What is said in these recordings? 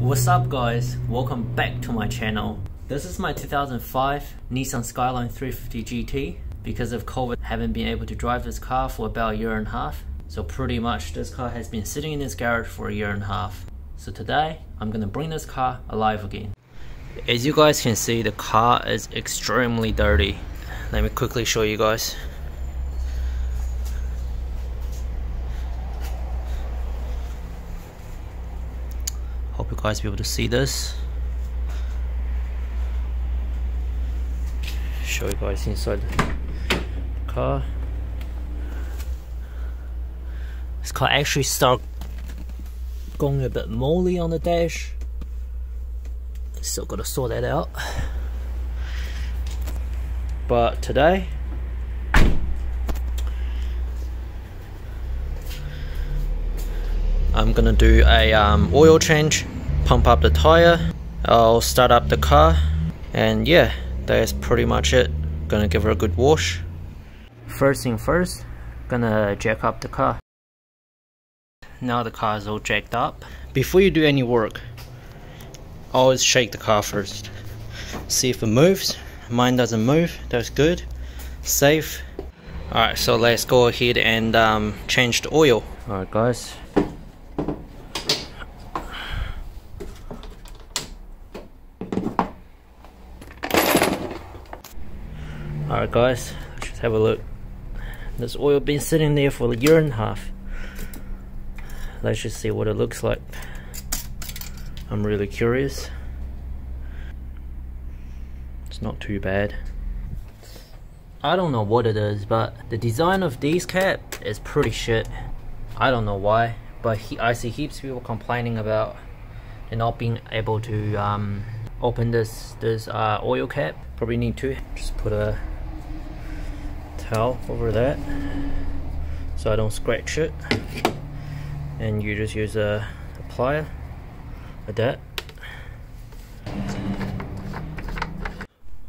What's up guys, welcome back to my channel. This is my 2005 Nissan Skyline 350 GT. Because of COVID, I haven't been able to drive this car for about a year and a half. So pretty much this car has been sitting in this garage for a year and a half. So today, I'm gonna bring this car alive again. As you guys can see, the car is extremely dirty. Let me quickly show you guys. Hope you guys be able to see this. Show you guys inside the car. This car actually started going a bit moldy on the dash. Still gotta sort that out. But today, I'm gonna do a oil change, pump up the tire, I'll start up the car, and yeah, that's pretty much it. Gonna give her a good wash. First thing first, gonna jack up the car. Now the car is all jacked up. Before you do any work, always shake the car first. See if it moves. Mine doesn't move, that's good. Safe. Alright, so let's go ahead and change the oil. Alright guys. Alright guys, let's just have a look. This oil been sitting there for a year and a half. Let's just see what it looks like. I'm really curious. It's not too bad. I don't know what it is, but the design of these cap is pretty shit. I don't know why, but I see heaps of people complaining about they're not being able to open this oil cap. Probably need to just put a towel over that so I don't scratch it, and you just use a plier like that.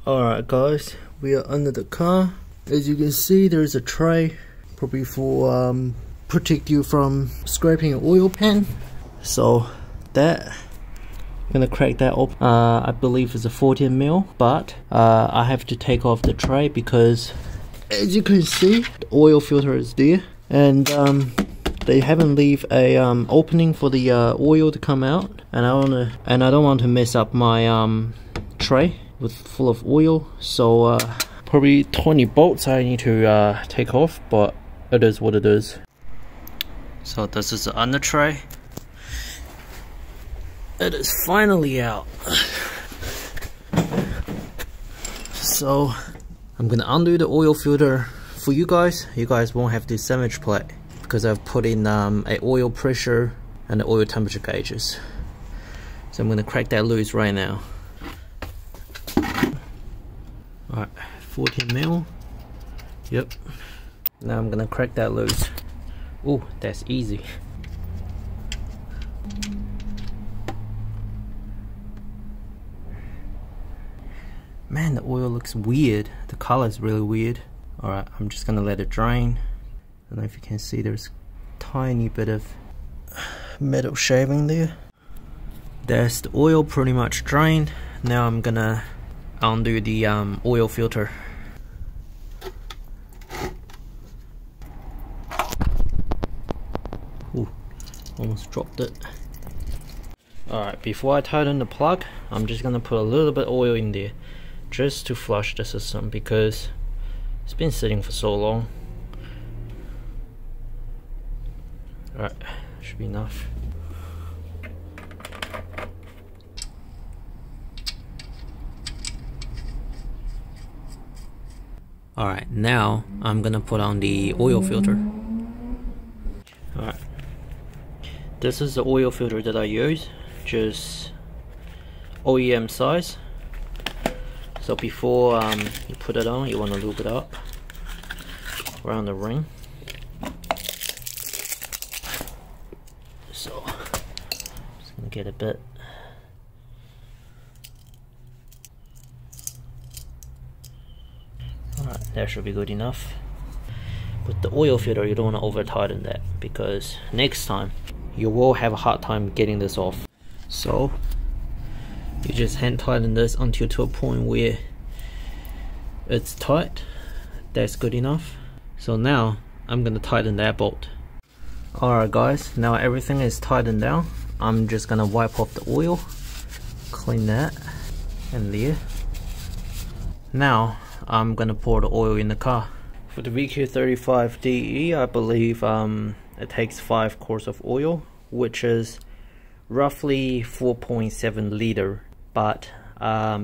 Alright guys, we are under the car. As you can see, there's a tray, probably for protect you from scraping an oil pan. So that, I'm gonna crack that open. I believe it's a 14mm, but I have to take off the tray because as you can see, the oil filter is there, and they haven't leave a opening for the oil to come out, and I don't want to mess up my tray with full of oil. So probably 20 bolts I need to take off, but it is what it is. So this is the under tray. It is finally out. So I'm gonna undo the oil filter for you guys. You guys won't have this sandwich plate because I've put in a oil pressure and the oil temperature gauges. So I'm gonna crack that loose right now. Alright, 14mm. Yep. Now I'm gonna crack that loose. Ooh, that's easy. Man, the oil looks weird. The color is really weird. Alright, I'm just gonna let it drain. I don't know if you can see, there's a tiny bit of metal shaving there. That's the oil pretty much drained. Now I'm gonna undo the oil filter. Ooh, almost dropped it. Alright, before I tighten the plug, I'm just gonna put a little bit of oil in there just to flush the system because it's been sitting for so long. Alright, should be enough. Alright, now I'm gonna put on the oil filter. Alright, this is the oil filter that I use, just OEM size. So before you put it on, you want to lube it up around the ring. So just gonna get a bit. Alright, that should be good enough. With the oil filter, you don't want to over tighten that because next time you will have a hard time getting this off. So you just hand tighten this until to a point where it's tight. That's good enough. So now I'm gonna tighten that bolt. Alright guys, now everything is tightened down. I'm just gonna wipe off the oil, clean that and there. Now I'm gonna pour the oil in the car. For the VQ35 DE, I believe it takes 5 quarts of oil, which is roughly 4.7 liter. But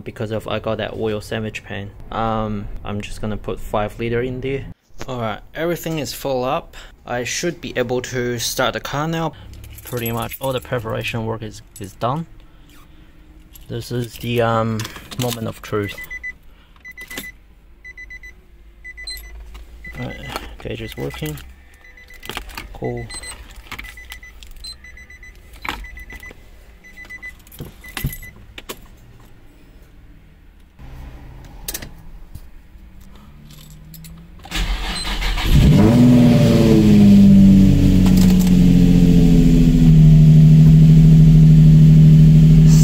because of I got that oil sandwich pan, I'm just gonna put 5 liter in there. Alright, everything is full up. I should be able to start the car now. Pretty much all the preparation work is done. This is the moment of truth. Alright, gauge is working. Cool.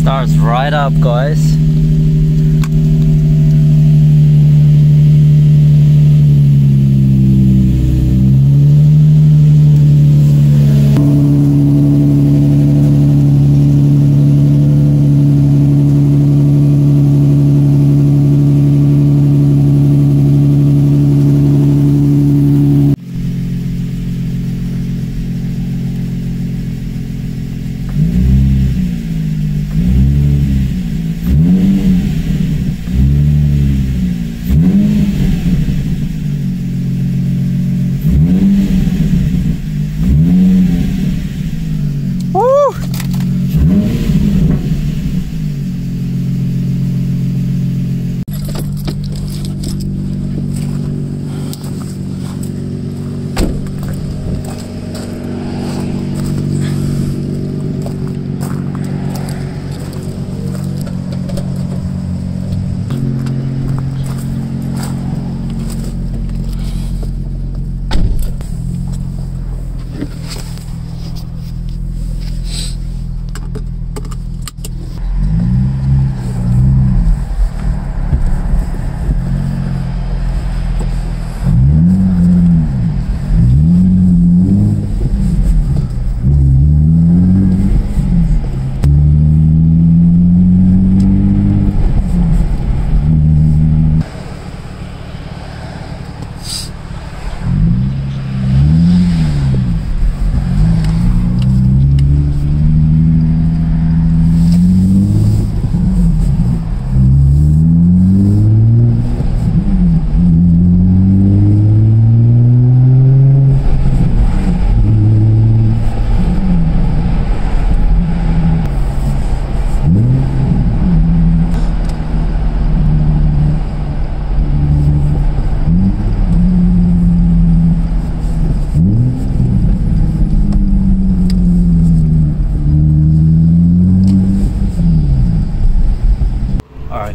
Starts right up, guys.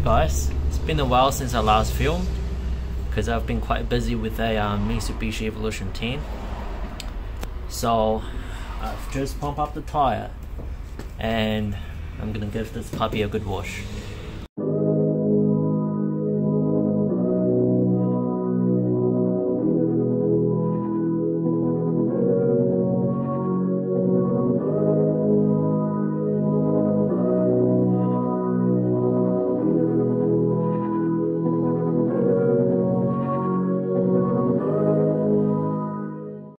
Guys, it's been a while since I last filmed because I've been quite busy with a Mitsubishi Evolution 10. So I've just pumped up the tire and I'm gonna give this puppy a good wash.